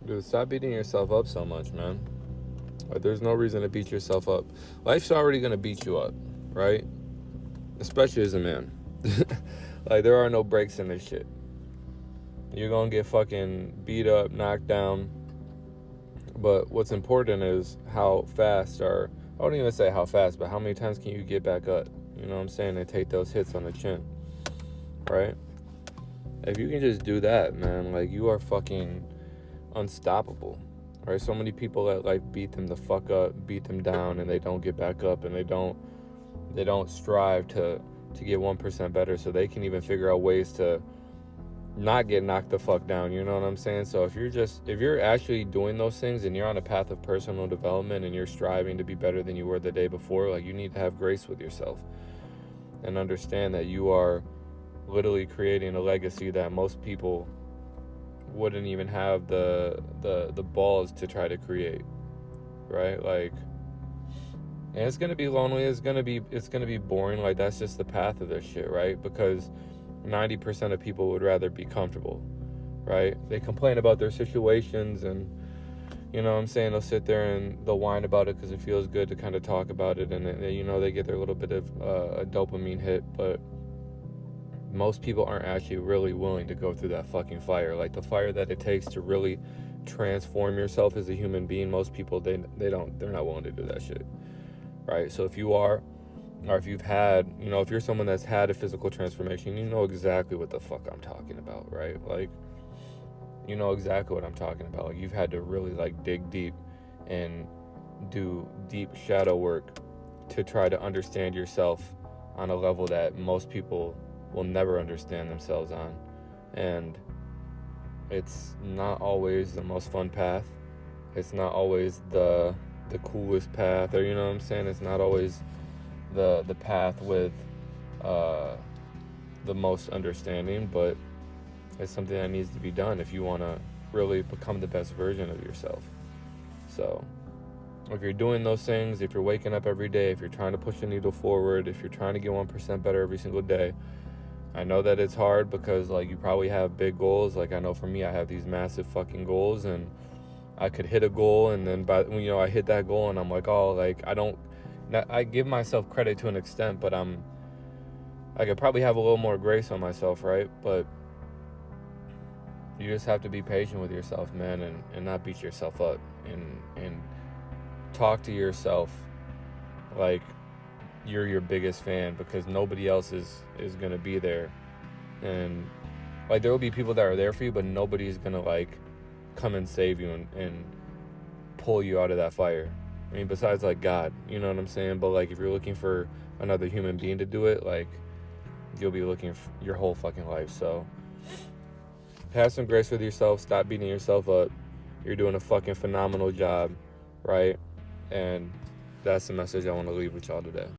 Dude, stop beating yourself up so much, man. Like, there's no reason to beat yourself up. Life's already gonna beat you up, right? Especially as a man. Like, there are no breaks in this shit. You're gonna get fucking beat up, knocked down. But what's important is how fast, or I wouldn't even say how fast, but how many times can you get back up? You know what I'm saying? And take those hits on the chin, right? If you can just do that, man, like, you are fucking unstoppable, right? So many people let life beat them the fuck up, beat them down, and they don't get back up, and they don't strive to get 1% better, so they can even figure out ways to not get knocked the fuck down. You know what I'm saying? So if you're actually doing those things and you're on a path of personal development and you're striving to be better than you were the day before, like, you need to have grace with yourself and understand that you are literally creating a legacy that most people wouldn't even have the balls to try to create, right? Like, and it's gonna be lonely, it's gonna be boring. Like, that's just the path of this shit, right? Because 90% of people would rather be comfortable, right? They complain about their situations, and you know what I'm saying, they'll sit there and they'll whine about it because it feels good to kind of talk about it, and they get their little bit of a dopamine hit. But most people aren't actually really willing to go through that fucking fire, like the fire that it takes to really transform yourself as a human being. Most people, they're not willing to do that shit, right? So if you are, or if you've had, if you're someone that's had a physical transformation, you know exactly what the fuck I'm talking about, right? Like, you know exactly what I'm talking about. Like, you've had to really, like, dig deep and do deep shadow work to try to understand yourself on a level that most people will never understand themselves on. And it's not always the most fun path. It's not always the coolest path, or, you know what I'm saying? It's not always the path with the most understanding, but it's something that needs to be done if you want to really become the best version of yourself. So if you're doing those things, if you're waking up every day, if you're trying to push the needle forward, if you're trying to get 1% better every single day, I know that it's hard because, like, you probably have big goals. Like, I know for me, I have these massive fucking goals, and I could hit a goal, and then I hit that goal, and I'm like, oh, like, I give myself credit to an extent, but I could probably have a little more grace on myself, right? But you just have to be patient with yourself, man, and not beat yourself up, and talk to yourself like you're your biggest fan, because nobody else is going to be there. And, like, there will be people that are there for you, but nobody's going to, like, come and save you and pull you out of that fire. I mean, besides, like, God, you know what I'm saying? But, like, if you're looking for another human being to do it, like, you'll be looking for your whole fucking life. So have some grace with yourself. Stop beating yourself up. You're doing a fucking phenomenal job, right? And that's the message I want to leave with y'all today.